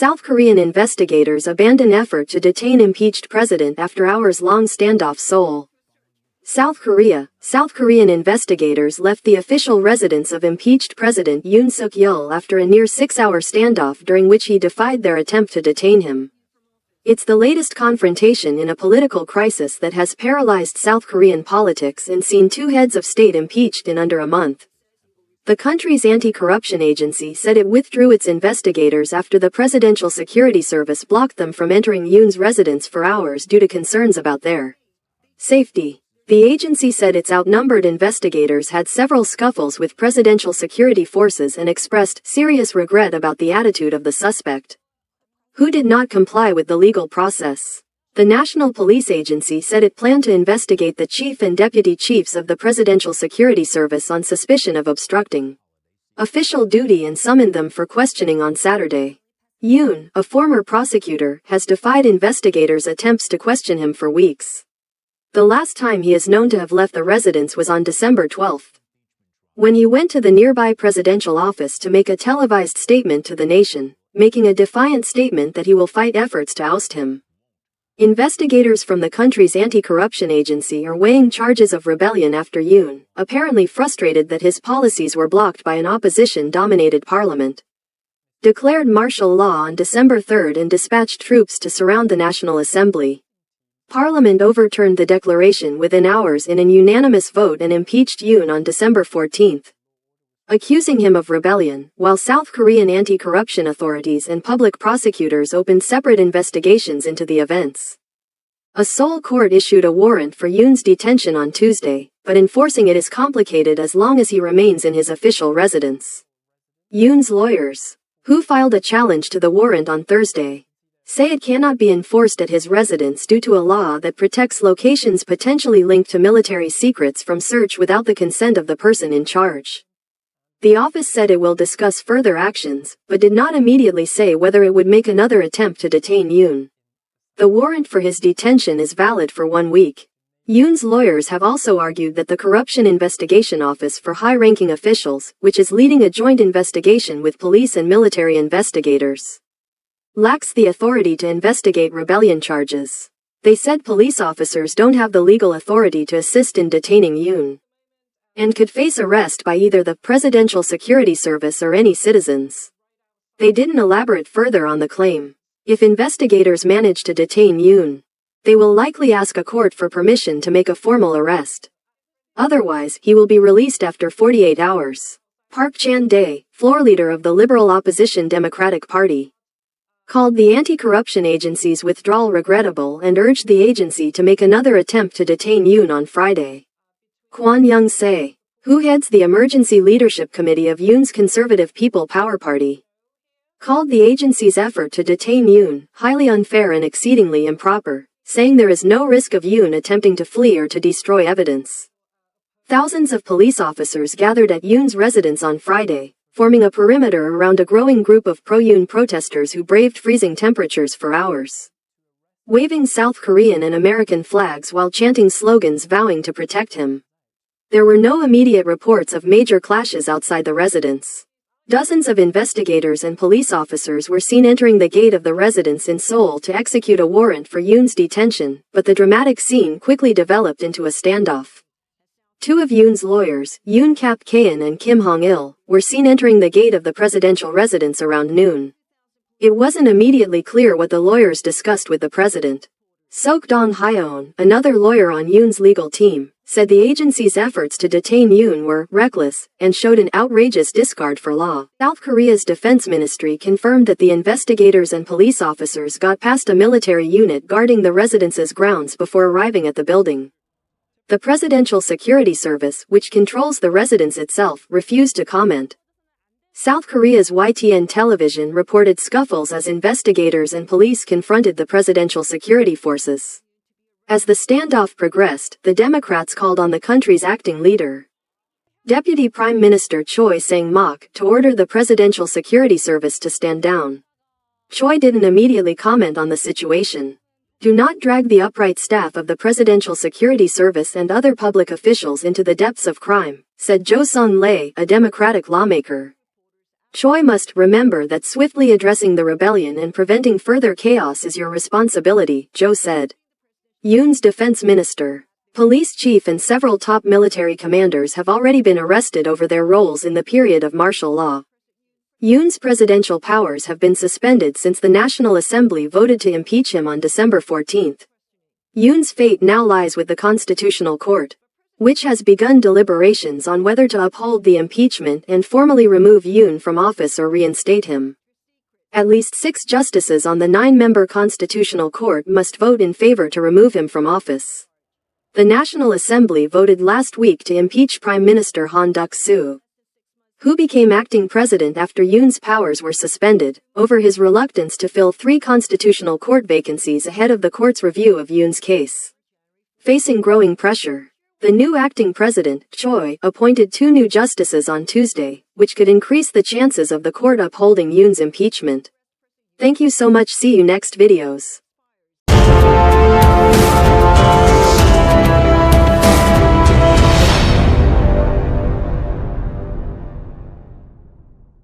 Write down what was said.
South Korean investigators abandon effort to detain impeached president after hours-long standoff. Seoul, South Korea. South Korean investigators left the official residence of impeached President Yoon Suk-yeol after a near 6-hour standoff during which he defied their attempt to detain him. It's the latest confrontation in a political crisis that has paralyzed South Korean politics and seen two heads of state impeached in under a month. The country's anti-corruption agency said it withdrew its investigators after the Presidential Security Service blocked them from entering Yoon's residence for hours due to concerns about their safety. The agency said its outnumbered investigators had several scuffles with presidential security forces and expressed serious regret about the attitude of the suspect, who did not comply with the legal process. The National Police Agency said it planned to investigate the chief and deputy chiefs of the Presidential Security Service on suspicion of obstructing official duty and summoned them for questioning on Saturday. Yoon, a former prosecutor, has defied investigators' attempts to question him for weeks. The last time he is known to have left the residence was on December 12, when he went to the nearby presidential office to make a televised statement to the nation, making a defiant statement that he will fight efforts to oust him. Investigators from the country's anti-corruption agency are weighing charges of rebellion after Yoon, apparently frustrated that his policies were blocked by an opposition-dominated parliament, declared martial law on December 3 and dispatched troops to surround the National Assembly. Parliament overturned the declaration within hours in an unanimous vote and impeached Yoon on December 14, accusing him of rebellion, while South Korean anti-corruption authorities and public prosecutors opened separate investigations into the events. A Seoul court issued a warrant for Yoon's detention on Tuesday, but enforcing it is complicated as long as he remains in his official residence. Yoon's lawyers, who filed a challenge to the warrant on Thursday, say it cannot be enforced at his residence due to a law that protects locations potentially linked to military secrets from search without the consent of the person in charge. The office said it will discuss further actions, but did not immediately say whether it would make another attempt to detain Yoon. The warrant for his detention is valid for 1 week. Yoon's lawyers have also argued that the Corruption Investigation Office for High-Ranking Officials, which is leading a joint investigation with police and military investigators, lacks the authority to investigate rebellion charges. They said police officers don't have the legal authority to assist in detaining Yoon, and could face arrest by either the Presidential Security Service or any citizens. They didn't elaborate further on the claim. If investigators manage to detain Yoon, they will likely ask a court for permission to make a formal arrest. Otherwise, he will be released after 48 hours. Park Chan-dae, floor leader of the liberal opposition Democratic Party, called the anti-corruption agency's withdrawal regrettable and urged the agency to make another attempt to detain Yoon on Friday. Kwon Young-se, who heads the Emergency Leadership Committee of Yoon's Conservative People Power Party, called the agency's effort to detain Yoon highly unfair and exceedingly improper, saying there is no risk of Yoon attempting to flee or to destroy evidence. Thousands of police officers gathered at Yoon's residence on Friday, forming a perimeter around a growing group of pro-Yoon protesters who braved freezing temperatures for hours, waving South Korean and American flags while chanting slogans vowing to protect him. There were no immediate reports of major clashes outside the residence. Dozens of investigators and police officers were seen entering the gate of the residence in Seoul to execute a warrant for Yoon's detention, but the dramatic scene quickly developed into a standoff. Two of Yoon's lawyers, Yoon Kap-kaen and Kim Hong-il, were seen entering the gate of the presidential residence around noon. It wasn't immediately clear what the lawyers discussed with the president. Sok Dong-hyeon, another lawyer on Yoon's legal team, said the agency's efforts to detain Yoon were reckless and showed an outrageous disregard for law. South Korea's defense ministry confirmed that the investigators and police officers got past a military unit guarding the residence's grounds before arriving at the building. The Presidential Security Service, which controls the residence itself, refused to comment. South Korea's YTN television reported scuffles as investigators and police confronted the presidential security forces. As the standoff progressed, the Democrats called on the country's acting leader, Deputy Prime Minister Choi Sang-mok, to order the Presidential Security Service to stand down. Choi didn't immediately comment on the situation. Do not drag the upright staff of the Presidential Security Service and other public officials into the depths of crime, said Jo Sung-lae, a Democratic lawmaker. Choi must remember that swiftly addressing the rebellion and preventing further chaos is your responsibility, Cho said. Yoon's defense minister, police chief and several top military commanders have already been arrested over their roles in the period of martial law. Yoon's presidential powers have been suspended since the National Assembly voted to impeach him on December 14. Yoon's fate now lies with the Constitutional Court, which has begun deliberations on whether to uphold the impeachment and formally remove Yoon from office or reinstate him. At least 6 justices on the 9-member Constitutional Court must vote in favor to remove him from office. The National Assembly voted last week to impeach Prime Minister Han Duck-soo, who became acting president after Yoon's powers were suspended, over his reluctance to fill 3 Constitutional Court vacancies ahead of the court's review of Yoon's case. Facing growing pressure, the new acting president, Choi, appointed 2 new justices on Tuesday, which could increase the chances of the court upholding Yoon's impeachment. Thank you so much. See you next videos.